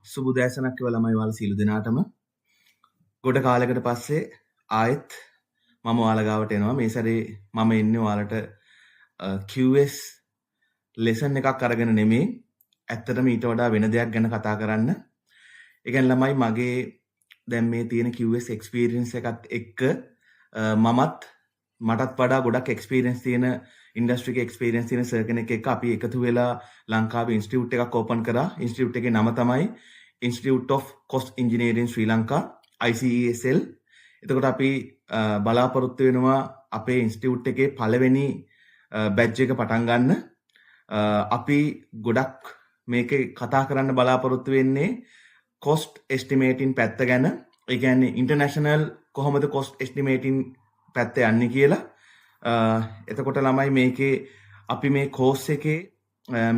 සුබ දැසනක් කියලා ළමයි ඔයාලා සීල දෙනාටම ගොඩ කාලයකට පස්සේ ආයෙත් මම ඔයාලා ගාවට එනවා. මේ සැරේ මම එන්නේ ඔයාලට QS ලෙසන් එකක් අරගෙන නෙමෙයි. ඇත්තටම ඊට වඩා වෙන දෙයක් ගැන කතා කරන්න. ඒ කියන්නේ ළමයි මගේ දැන් මේ තියෙන QS එක්ස්පීරියන්ස් එකත් එක්ක මටත් වඩා ගොඩක් එක්ස්පීරියන්ස් තියෙන ඉන්ඩස්ට්‍රි එකේ එක්ස්පීරියන්ස් තියෙන සර් කෙනෙක් එක්ක අපි එකතු වෙලා ලංකාවේ ඉන්ස්ටිටියුට් එකක් ඕපන් කරා. ඉන්ස්ටිටියුට් එකේ නම තමයි Institute of Cost Engineering Sri Lanka ICESL. එතකොට අපි බලාපොරොත්තු වෙනවා අපේ ඉන්ස්ටිටියුට් එකේ පළවෙනි බැච් එක පටන් ගන්න. අපි ගොඩක් මේකේ කතා කරන්න බලාපොරොත්තු වෙන්නේ cost estimating පැත්ත ගැන. ඒ කියන්නේ international කොහොමද cost estimating පැත්ත යන්නේ කියලා. එතකොට ළමයි මේකේ අපි මේ course එකේ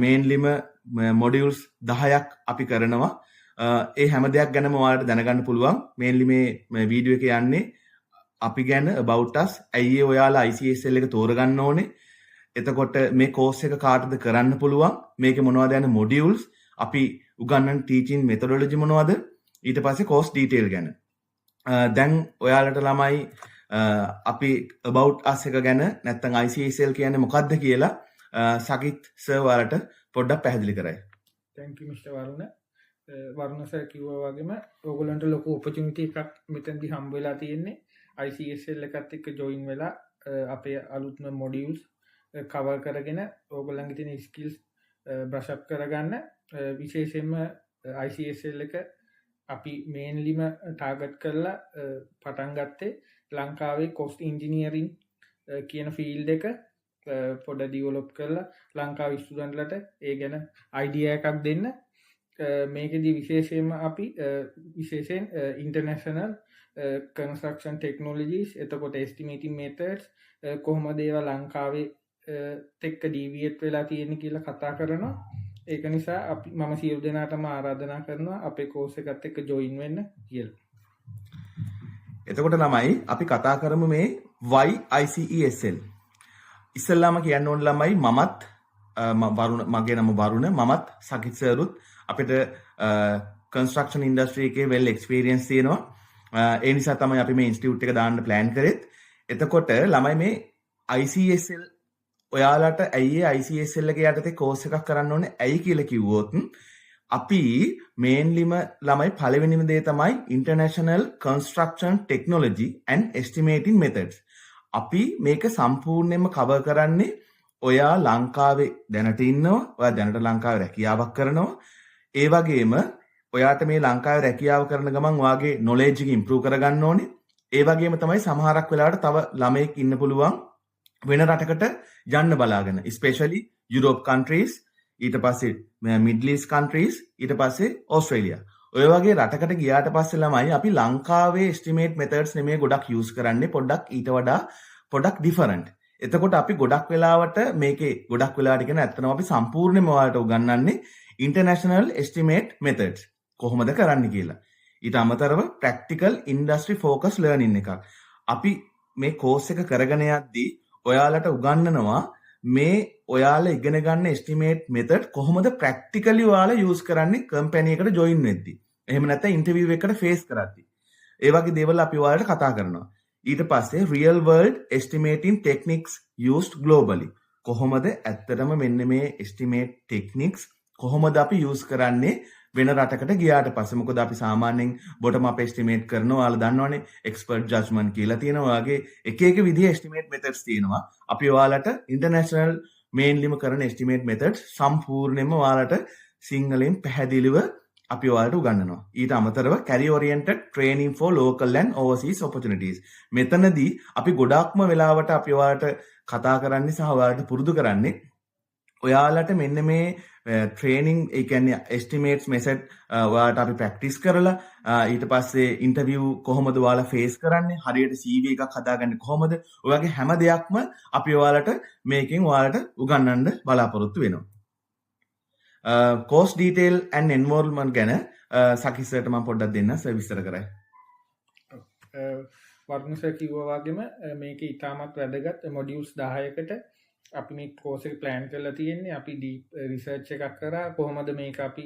mainlyම modules 10ක් අපි කරනවා. ඒ හැම දෙයක් ගැනම ඔයාලට දැනගන්න පුළුවන්. mainly මේ වීඩියෝ එකේ යන්නේ අපි ගැන about us. ඇයි ඔයාලා ICSL එක තෝරගන්න ඕනේ? එතකොට මේ course එක කාටද කරන්න පුළුවන්? මේකේ මොනවද යන modules? අපි උගන්වන teaching methodology මොනවද? ඊට පස්සේ course detail ගැන. දැන් ඔයාලට ළමයි අපි about us එක ගැන නැත්නම් ICSL කියන්නේ මොකක්ද කියලා සකිත් සර් ඔයාලට පොඩ්ඩක් පැහැදිලි කරයි. Thank you Mr. Varuna sir කිව්වා වගේම ඕගොල්ලන්ට ලොකු opportunity එකක් මෙතනදී හම්බ වෙලා තියෙන්නේ. ICSL එකත් එක්ක join වෙලා අපේ අලුත්ම modules cover කරගෙන ඕගොල්ලන්ගේ තියෙන skills brush up කරගන්න. විශේෂයෙන්ම ICSL එක අපි mainlyම target කරලා පටන් ගත්තේ ලංකාවේ cost engineering කියන field එක පොඩ develop කරලා ලංකාවේ ස්ටුඩන්ට්ලට ඒ ගැන idea එකක් දෙන්න. මේකෙදී විශේෂයෙන්ම අපි විශේෂයෙන් international construction technologies එතකොට estimating methods කොහොමද ඒවා ලංකාවේ එක්ක deviate වෙලා තියෙන්නේ කියලා කතා කරනවා. ඒක නිසා අපි මම සියලු දෙනාටම ආරාධනා කරනවා අපේ course එකත් එක්ක join වෙන්න කියලා. එතකොට ළමයි අපි කතා කරමු මේ why ICESL. ඉස්සෙල්ලාම කියන්න ඕන ළමයි මමත් මගේ නම වරුණ මමත් සකිත් සර්රුත් අපිට කන්ස්ට්‍රක්ෂන් ඉන්ඩස්ට්‍රි එකේ වෙල් එක්ස්පීරියන්ස් තියෙනවා. ඒ නිසා තමයි අපි මේ ඉන්ස්ටිටියුට් එක දාන්න ප්ලෑන් කරෙත්. එතකොට ළමයි මේ ICSL ඔයාලට ඇයි ICSL එක යටතේ කෝස් එකක් කරන්න ඕනේ ඇයි කියලා කිව්වොත් අපි මේන්ලිම ළමයි පළවෙනිම දේ තමයි International Construction Technology and Estimating Methods. අපි මේක සම්පූර්ණයෙන්ම කවර් කරන්නේ ඔයා ලංකාවේ දැනට ඉන්නවා. ඔයා දැනට ලංකාවේ රැකියාවක් කරනවා. ඒ වගේම ඔයාට මේ ලංකාවේ රැකියාව කරන ගමන් ඔයාගේ knowledge එක improve කරගන්න ඕනේ. ඒ වගේම තමයි සමහරක් වෙලාවට තව ළමයෙක් ඉන්න පුළුවන් වෙන රටකට යන්න බලාගෙන. especially Europe countries, ඊට පස්සේ Middle East countries, ඊට පස්සේ Australia. ඔය වගේ රටකට ගියාට පස්සේ ළමයි අපි ලංකාවේ estimate methods නෙමෙයි ගොඩක් use කරන්නේ. පොඩ්ඩක් ඊට වඩා පොඩක් different. එතකොට අපි ගොඩක් වෙලාවට මේකේ ගොඩක් වෙලාවට කියන ඇත්තටම අපි සම්පූර්ණයෙන්ම ඔයාලට උගන්වන්නේ international estimate methods කොහොමද කරන්න කියලා. ඊට අමතරව practical industry focus learning එකක්. අපි මේ course එක කරගෙන යද්දී ඔයාලට උගන්වනවා මේ ඔයාලා ඉගෙන ගන්න estimate method කොහොමද practically ඔයාලා use කරන්නේ company එකට join වෙද්දී. එහෙම නැත්නම් interview එකකට face කරද්දී. ඒ වගේ දේවල් අපි ඔයාලට කතා කරනවා. ඊට පස්සේ real world estimating techniques used globally. කොහොමද ඇත්තටම මෙන්න මේ estimate techniques කොහොමද අපි use කරන්නේ වෙන රටකට ගියාට පස්සේ. මොකද අපි සාමාන්‍යයෙන් bottom up estimate කරනවා. ඔයාලා දන්නවනේ expert judgment කියලා තියෙනවා. ඔයාගේ එක එක විදිහේ estimate methods තියෙනවා. අපි ඔයාලට international mainlyම කරන estimate methods සම්පූර්ණයෙන්ම ඔයාලට සිංහලෙන් පැහැදිලිව අපි ඔයාලට උගන්වනවා. ඊට අමතරව career oriented training for local and overseas opportunities. මෙතනදී අපි ගොඩාක්ම වෙලාවට අපි ඔයාලට කතා කරන්නේ සහ ඔයාලට පුරුදු කරන්නේ ඔයාලට මෙන්න මේ training ඒ කියන්නේ estimates method ඔයාලට අපි practice කරලා ඊට පස්සේ interview කොහොමද ඔයාලා face කරන්නේ හරියට CV එකක් හදාගන්නේ කොහොමද ඔයගේ හැම දෙයක්ම අපි ඔයාලට මේකෙන් ඔයාලට උගන්වන්න බලාපොරොත්තු වෙනවා. course detail and enrollment ගැන සකිත් සර්ට මම පොඩ්ඩක් දෙන්න සර් විස්තර කරයි. වරුණ සර් කිව්වා වගේම මේකේ ඉතාමත් වැදගත් modules 10කට අපි මේ course එක plan කරලා තියෙන්නේ. අපි deep research එකක් කරා කොහොමද මේක අපි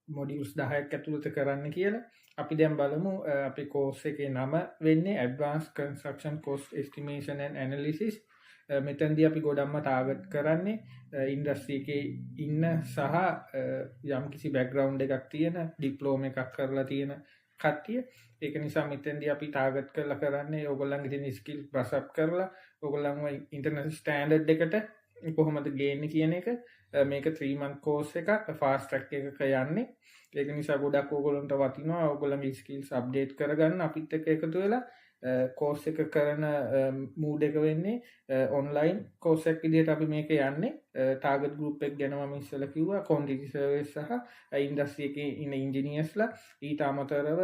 මොඩියුල්ස් 10ක් ඇතුළත කරන්න කියලා. අපි දැන් බලමු අපේ කෝස් එකේ නම වෙන්නේ Advanced Construction Cost Estimation and Analysis. මෙතනදී අපි ගොඩක්ම ටාගට් කරන්නේ ඉන්ඩස්ට්‍රි එකේ ඉන්න සහ යම්කිසි බෑග්ග්‍රවුන්ඩ් එකක් තියෙන ඩිප්ලෝමා එකක් කරලා තියෙන කට්ටිය. ඒක නිසා මෙතෙන්දී අපි ටාගට් කරලා කරන්නේ ඕගොල්ලන්ගේ තියෙන ස්කිල් බ්‍රෂ් අප් කරලා ඕගොල්ලන්ව ඉන්ටර්නැෂනල් ස්ටෑන්ඩඩ් එකට කොහොමද ගේන්නේ කියන එක. මේක 3 month course එකක් fast track එකක යන්නේ. ඒක නිසා ගොඩක් ඕගොල්ලන්ට වටිනවා ඕගොල්ලන්ගේ ස්කිල්ස් අප්ඩේට් කරගන්න අපිත් එක්ක එකතු වෙලා කෝස් එක කරන මූඩ් එක වෙන්නේ ඔන්ලයින් කෝස් එකක් විදිහට අපි මේක යන්නේ. ටාගට් ගෲප් එක ගැන මම ඉස්සෙල්ලා කිව්වා ක්වොන්ටිටි සර්වේස් සහ ඉන්ඩස්ට්‍රි එකේ ඉන්න ඉන්ජිනියර්ස්ලා ඊට අමතරව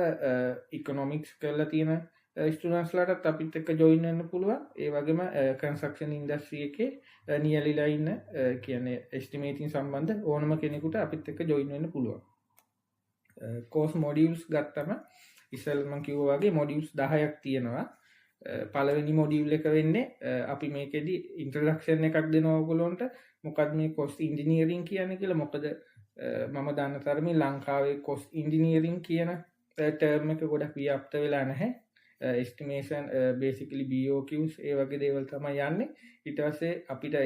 ඉකොනොමික්ස් කරලා තියෙන ස්ටුඩන්ට්ස්ලාටත් අපිත් එක්ක ජොයින් වෙන්න පුළුවන්. ඒ වගේම කන්ස්ට්‍රක්ෂන් ඉන්ඩස්ට්‍රි එකේ නියැලිලා ඉන්න කියන්නේ එස්ටිමේටින් සම්බන්ධ ඕනම කෙනෙකුට අපිත් එක්ක ජොයින් වෙන්න පුළුවන්. කෝස් මොඩියුල්ස් ගත්තම ඉස්සෙල්ලා මම කිව්වා වගේ මොඩියුල්ස් 10ක් තියෙනවා. පළවෙනි මොඩියුල් එක වෙන්නේ අපි මේකෙදි ඉන්ට්‍රොඩක්ෂන් එකක් දෙනවා ඔයගොල්ලන්ට. මොකක්ද මේ කොස්ට් ඉන්ජිනියරින් කියන්නේ කියලා. මොකද මම දන්න තරමින් ලංකාවේ කොස්ට් ඉන්ජිනියරින් කියන ටර්ම් එක ගොඩක් ව්‍යාප්ත වෙලා නැහැ. estimation basically BOQs ඒ වගේ දේවල් තමයි යන්නේ. ඊට පස්සේ අපිට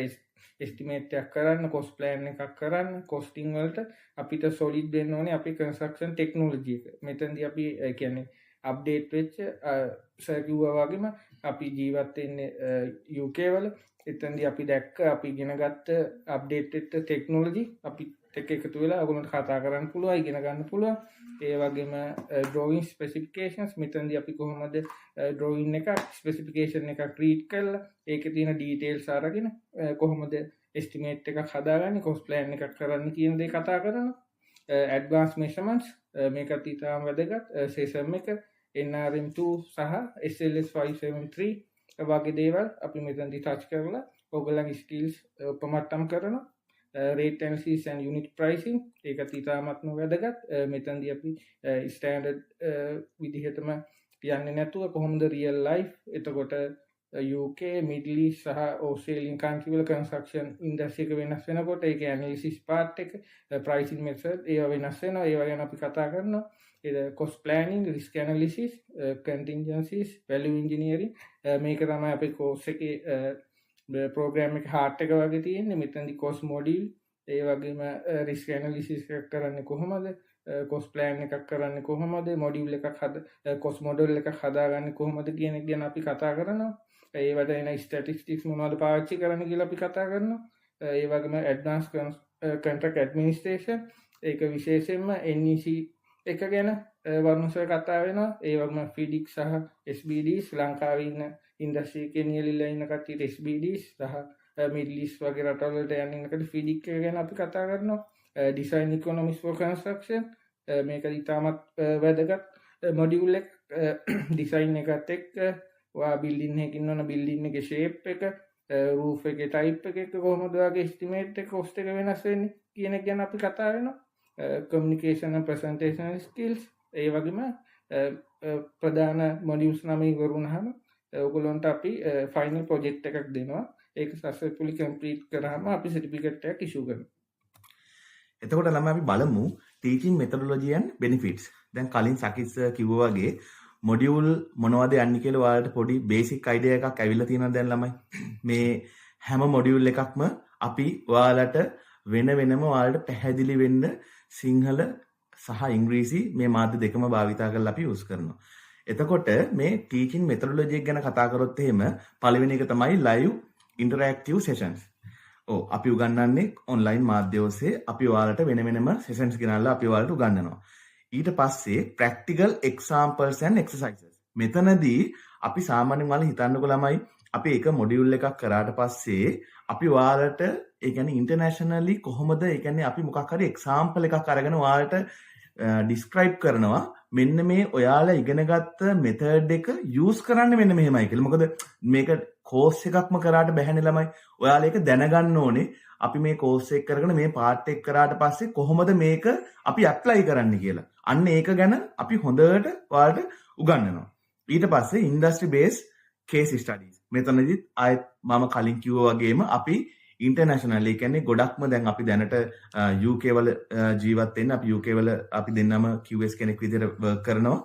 estimate එකක් කරන්න, cost plan එකක් කරන්න, costing වලට අපිට solid වෙන්න ඕනේ අපේ construction technology එක. මෙතනදී අපි කියන්නේ update වෙච්ච සර් කිව්වා වගේම අපි ජීවත් වෙන්නේ UK වල. එතනදී අපි දැක්ක අපි ඉගෙනගත්ත update වෙච්ච technology අපි එක්ක එකතු වෙලා ඔයගොල්ලන්ට කතා කරන්න පුළුවන්, ඉගෙන ගන්න පුළුවන්. ඒ වගේම drawing specifications මෙතනදී අපි කොහොමද drawing එකක් specification එකක් read කරලා ඒකේ තියෙන details අරගෙන කොහොමද estimate එකක් හදාගන්නේ, cost plan එකක් කරන්න කියන දේ කතා කරනවා. advanced measurements මේකත් ඊටාම වැදගත්. SESM එක NRM2 සහ SLS 573 වගේ දේවල් අපි මෙතනදී touch කරලා ඔයගොල්ලන්ගේ skills උපමට්ටම් කරනවා. rate analysis and unit pricing ඒකත් ඉතාමත්ම වැදගත්. මෙතනදී අපි ස්ටෑන්ඩඩ් විදිහටම යන්නේ නැතුව කොහොමද real life එතකොට UK Middle East සහ Australian country වල construction industry එක වෙනස් වෙනකොට ඒකේ analysis part එක pricing method ඒවා වෙනස් වෙනවා. ඒවා ගැන අපි කතා කරනවා. ඒ cost planning, risk analysis, contingencies, value engineering මේක තමයි අපේ course එකේ ප්‍රෝග්‍රෑම් එක හાર્ට් එක වගේ තියෙන්නේ. මෙතනදී cost module ඒ වගේම risk analysis එකක් කරන්නේ කොහොමද, cost plan එකක් කරන්නේ කොහොමද, module එකක් cost model එකක් හදාගන්නේ කොහොමද කියන එක ගැන අපි කතා කරනවා. ඒවට එන statistics මොනවද පාවිච්චි කරන්න කියලා අපි කතා කරනවා. ඒ වගේම advanced contract administration ඒක විශේෂයෙන්ම NEC එක ගැන වර්ණසය කතා වෙනවා. ඒ වගේම FIDIC සහ SBDs ලංකාවේ ඉන්න ඉන්ඩස්ට්‍රි එකේ නියැලිලා ඉන්න කට්ටියට SBDs සහ Middle East වගේ රටවල් වලට යන ඉන්නකට FIDIC එක ගැන අපි කතා කරනවා. design economics for construction මේක ඉතාමත් වැදගත් මොඩියුල් එක. design එකත් එක්ක ඔයා building එකකින් වන building එකේ shape එක, roof එකේ type එක කොහොමද ඔයාගේ estimate එක cost එක වෙනස් වෙන්නේ කියන එක ගැන අපි කතා වෙනවා. communication and presentation skills ඒ වගේම ප්‍රධාන මොඩියුල්ස් 9 ඉවරුනහම ඔයගොල්ලන්ට අපි ෆයිනල් ප්‍රොජෙක්ට් එකක් දෙනවා. ඒක සක්සස්ෆුලි කම්ප්ලීට් කරාම අපි සර්ටිෆිකේට් එකක් ඉෂුව කරනවා. එතකොට ළමයි අපි බලමු ටීචින් මෙතඩොලොජි and benefits. දැන් කලින් සකිස් කිව්වා වගේ මොඩියුල් මොනවද යන්නේ කියලා ඔයාලට පොඩි බේසික් අයිඩියා එකක් ඇවිල්ලා තියෙනවා දැන් ළමයි. මේ හැම මොඩියුල් එකක්ම අපි ඔයාලට වෙනම ඔයාලට පැහැදිලි වෙන්න සිංහල සහ ඉංග්‍රීසි මේ මාධ්‍ය දෙකම භාවිතා කරලා අපි යූස් කරනවා. එතකොට මේ ටීචින් මෙතඩොලොජි එක ගැන කතා කරොත් එහෙම පළවෙනි එක තමයි live interactive sessions. අපි උගන්වන්නේ ඔන්ලයින් මාධ්‍ය ඔස්සේ අපි ඔයාලට වෙනම sessions ගෙනල්ලා අපි ඔයාලට උගන්වනවා. ඊට පස්සේ practical examples and exercises. මෙතනදී අපි සාමාන්‍යයෙන් ඔයාලා හිතන්නකො ළමයි අපි එක මොඩියුල් එකක් කරාට පස්සේ අපි ඔයාලට ඒ කියන්නේ ඉන්ටර්නැෂනලි කොහොමද ඒ කියන්නේ අපි මොකක් හරි එක්සැම්පල් එකක් අරගෙන ඔයාලට ඩිස්ක්‍රයිබ් කරනවා මෙන්න මේ ඔයාලා ඉගෙනගත්ත මෙතඩ් එක යූස් කරන්න මෙන්න මෙහෙමයි කියලා. මොකද මේක කෝස් එකක්ම කරාට බැහැනේ ළමයි. ඔයාලා ඒක දැනගන්න ඕනේ. අපි මේ කෝස් එක කරගෙන මේ පාර්ට් එක කරාට පස්සේ කොහොමද මේක අපි ඇප්ලයි කරන්න කියලා. අන්න ඒක ගැන අපි හොඳට ඔයාලට උගන්වනවා. ඊට පස්සේ ඉන්ඩස්ට්‍රි බේස් කේස් ස්ටඩීස්. මෙතනදිත් ආයෙත් මම කලින් කිව්වා වගේම අපි ඉන්ටර්නැෂනල්. ඒ කියන්නේ ගොඩක්ම දැන් අපි දැනට UK වල ජීවත් වෙන්න අපි UK වල අපි දෙන්නම QS කෙනෙක් විදිහට වර්ක් කරනවා.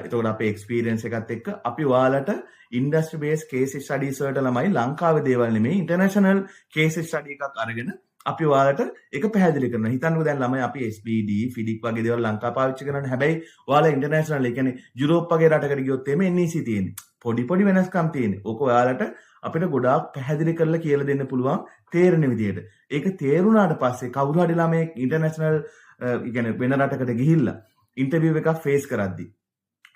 එතකොට අපේ එක්ස්පීරියන්ස් එකත් එක්ක අපි ඔයාලට ඉන්ඩස්ට්‍රි බේස් කේස් ස්ටඩීස් වලට ළමයි ලංකාවේ දේවල් නෙමෙයි ඉන්ටර්නැෂනල් කේස් ස්ටඩි එකක් අරගෙන අපි ඔයාලට ඒක පැහැදිලි කරනවා. හිතන්නකෝ දැන් ළමයි අපි SBD, FIDIC වගේ දේවල් ලංකාව පාවිච්චි කරනවානේ. හැබැයි ඔයාලා ඉන්ටර්නැෂනල් ඒ කියන්නේ යුරෝප් වගේ රටකට ගියොත් එimhe NEC තියෙන්නේ. පොඩි වෙනස්කම් තියෙන්නේ. ඕක ඔයාලට අපිට ගොඩාක් පැහැදිලි කරලා කියලා දෙන්න පුළුවන් තේරෙන විදිහට. ඒක තේරුණාට පස්සේ කවුරු හරි ළමයෙක් ඉන්ටර්නැෂනල් කියන්නේ වෙන රටකට ගිහිල්ලා ඉන්ටර්විව් එකක් ෆේස් කරද්දී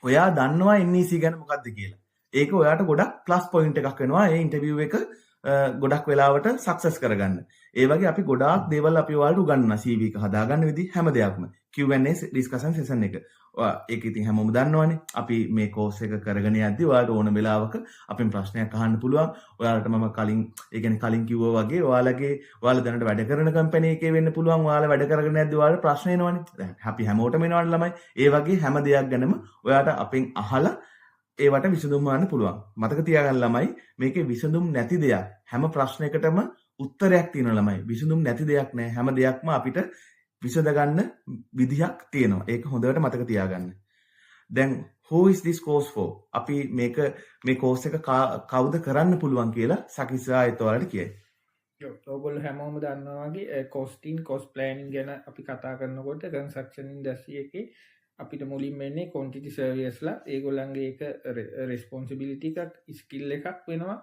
ඔයා දන්නවා NEC ගැන මොකක්ද කියලා. ඒක ඔයාට ගොඩක් ප්ලස් පොයින්ට් එකක් වෙනවා ඒ ඉන්ටර්විව් එක ගොඩක් වෙලාවට සක්සස් කරගන්න. ඒ වගේ අපි ගොඩාක් දේවල් අපි ඔයාලට උගන්වනවා. CV එක හදාගන්න විදිහ හැම දෙයක්ම. Q&A ඩිස්කෂන් සෙෂන් එක. ඒක ඉතින් හැමෝම දන්නවනේ. අපි මේ කෝස් එක කරගෙන යද්දී ඔයාලට ඕන වෙලාවක අපෙන් ප්‍රශ්නයක් අහන්න පුළුවන්. ඔයාලට මම කලින් කිව්වා වගේ ඔයාලා දැනට වැඩ කරන කම්පැනි එකේ වෙන්න පුළුවන්. ඔයාලා වැඩ කරගෙන යද්දී ඔයාලට ප්‍රශ්න එනවනේ. දැන් අපි හැමෝටම එනවනේ ළමයි. ඒ වගේ හැම දෙයක් ගැනම ඔයාලට අපෙන් අහලා ඒවට විසඳුම් හොයන්න පුළුවන්. මතක තියාගන්න ළමයි මේකේ විසඳුම් නැති දෙයක් හැම ප්‍රශ්නයකටම උත්තරයක් තියෙනවා ළමයි. විසඳුම් නැති දෙයක් නෑ. හැම දෙයක්ම අපිට විසඳ ගන්න විදිහක් තියෙනවා. ඒක හොඳට මතක තියාගන්න. දැන් who is this course for? අපි මේ කෝස් එක කවුද කරන්න පුළුවන් කියලා සකිසා ඒතවලට කියයි. ඔයගොල්ලෝ හැමෝම දන්නවා වගේ කොස්ටින් කොස්ට් ප්ලෑනින් ගැන අපි කතා කරනකොට කන්ස්ට්‍රක්ෂන් ඉන්ඩස්ට්‍රි එකේ අපිට මුලින් වෙන්නේ කොන්ටිටි සර්වියස්ලා. ඒගොල්ලන්ගේ ඒක රෙස්පොන්සිබිලිටි එකක් ස්කිල් එකක් වෙනවා.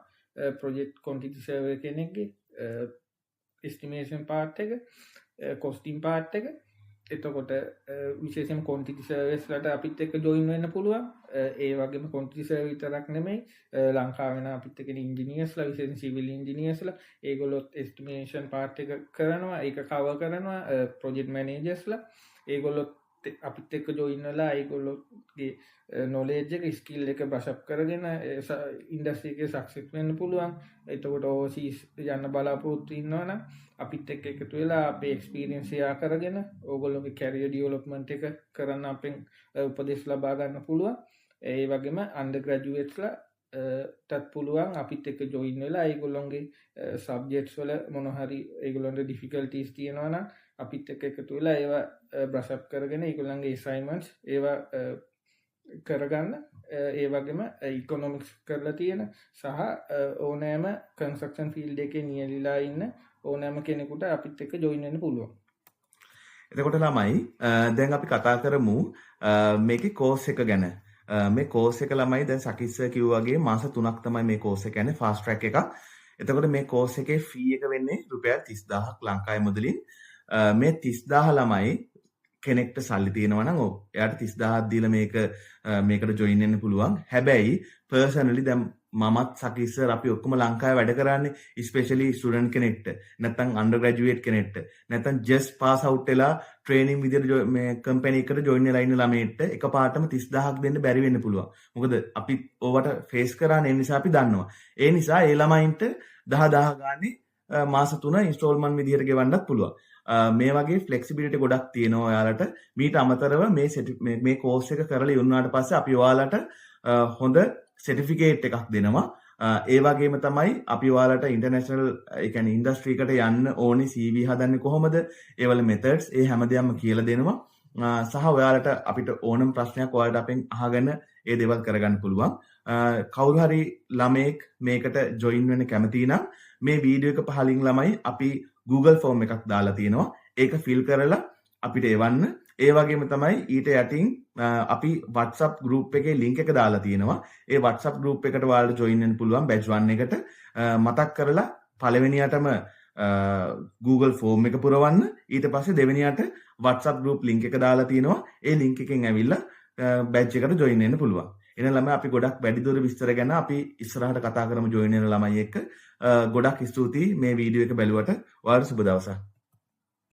ප්‍රොජෙක්ට් කොන්ටිටි සර්වර් කෙනෙක්ගේ එස්ටිමේෂන් පාර්ට් එක, කොස්ටින් පාර්ට් එක. එතකොට විශේෂයෙන් කොන්ටිටි සර්විස්ලට අපිත් එක්ක ජොයින් වෙන්න පුළුවන්. ඒ වගේම කොන්ටිටි සර්වර් විතරක් නෙමෙයි ලංකාවේ නම් අපිත් එක්ක ඉන්ජිනියර්ස්ලා, විශේෂයෙන් සිවිල් ඉන්ජිනියර්ස්ලා ඒගොල්ලොත් එස්ටිමේෂන් පාර්ට් එක කරනවා. ඒක කවර් කරනවා. ප්‍රොජෙක්ට් මැනේජර්ස්ලා ඒගොල්ලොත් අපිත් එක්ක ජොයින් වෙලා ඒගොල්ලෝගේ නොලෙජ් එක ස්කිල් එක බ්‍රෂ් අප් කරගෙන ඉන්ඩස්ට්‍රි එකේ සක්සස් වෙන්න පුළුවන්. එතකොට ඕවර්සීස් යන්න බලාපොරොත්තු ඉන්නවනම් අපිත් එක්ක එකතු වෙලා අපේ එක්ස්පීරියන්ස් ෂෙයා කරගෙන ඕගොල්ලෝගේ කැරියර් ඩෙවලොප්මන්ට් එක කරන්න අපෙන් උපදෙස් ලබා ගන්න පුළුවන්. ඒ වගේම අන්ඩර් ග්‍රැජුවේට්ස්ලා තත් පුළුවන් අපිත් එක්ක ජොයින් වෙලා ඒගොල්ලොන්ගේ සබ්ජෙක්ට්ස් වල මොන හරි ඒගොල්ලොන්ට ඩිෆිකල්ටිස් තියෙනවා නම් අපිත් එක්ක එකතු වෙලා ඒවා බ්‍රෂ් අප් කරගෙන ඒගොල්ලන්ගේ අසයින්මන්ට්ස් ඒවා කරගන්න. ඒ වගේම ඉකොනොමික්ස් කරලා තියෙන සහ ඕනෑම කන්ස්ට්‍රක්ෂන් ෆීල්ඩ් එකේ නියැලිලා ඉන්න ඕනෑම කෙනෙකුට අපිත් එක්ක ජොයින් වෙන්න පුළුවන්. එතකොට ළමයි දැන් අපි කතා කරමු මේකේ කෝස් එක ගැන. මේ කෝස් එක ළමයි දැන් සකිස් කිව්වා වගේ මාස 3ක් තමයි මේ කෝස් එක යන්නේ ෆාස්ට් ට්‍රැක් එකක්. එතකොට මේ කෝස් එකේ ෆී එක වෙන්නේ රුපියල් 30000ක් ලංකාවේ මුදලින්. මේ 30000 ළමයි කෙනෙක්ට සල්ලි තියෙනවා නම් එයාට 30000ක් දීලා මේකට ජොයින් වෙන්න පුළුවන්. හැබැයි පර්සනලි දැන් මමත් සකිස් සර් අපි ඔක්කොම ලංකාවේ වැඩ කරන්නේ ස්පෙෂලි ස්ටුඩන්ට් කෙනෙක්ට නැත්නම් අන්ඩර් ග්‍රැජුවේට් කෙනෙක්ට නැත්නම් ජස්ට් පාස් අවුට් වෙලා ට්‍රේනින් විදියට මේ කම්පැනි එකට ජොයින් වෙලා ඉන්න ළමයෙක්ට එකපාරටම 30000ක් දෙන්න බැරි වෙන්න පුළුවන්. මොකද අපි ඕවට ෆේස් කරන්නේ ඒ නිසා අපි දන්නවා. ඒ නිසා ඒ ළමයින්ට 10000 ගානේ මාස 3 ඉන්ස්ටෝල්මන්ට් විදියට ගෙවන්නත් පුළුවන්. මේ වගේ ෆ්ලෙක්සිබිලිටි ගොඩක් තියෙනවා ඔයාලට. මීට අමතරව මේ කෝස් එක කරලා ඉවරනාට පස්සේ අපි ඔයාලට හොඳ සර්ටිෆිකේට් එකක් දෙනවා. ඒ වගේම තමයි අපි ඔයාලට ඉන්ටර්නැෂනල් ඒ කියන්නේ ඉන්ඩස්ට්‍රි එකට යන්න ඕනේ CV හදන්නේ කොහොමද? ඒවල මෙතඩ්ස් ඒ හැමදේම කියලා දෙනවා. සහ ඔයාලට අපිට ඕනම ප්‍රශ්නයක් ඔයාලට අපෙන් අහගෙන ඒ දේවල් කරගන්න පුළුවන්. කවුරු හරි ළමයෙක් මේකට ජොයින් වෙන්න කැමති නම් මේ වීඩියෝ එක පහලින් ළමයි අපි Google ෆෝම් එකක් දාලා තියෙනවා. ඒක ෆිල් කරලා අපිට එවන්න. ඒ වගේම තමයි ඊට යටින් අපි WhatsApp group එකේ link එක දාලා තියෙනවා. ඒ WhatsApp group එකට ඔයාලට join වෙන්න පුළුවන් batch 1 එකට. මතක් කරලා පළවෙනියටම Google form එක පුරවන්න. ඊට පස්සේ දෙවෙනියට WhatsApp group link එක දාලා තියෙනවා. ඒ link එකෙන් ඇවිල්ලා batch එකට join වෙන්න පුළුවන්. එන ළමයි අපි ගොඩක් වැඩිදුර විස්තර ගැන අපි ඉස්සරහට කතා කරමු join වෙන ළමයි එක්ක. ගොඩක් ස්තුතියි මේ වීඩියෝ එක බැලුවට. ඔයාලට සුබ දවසක්.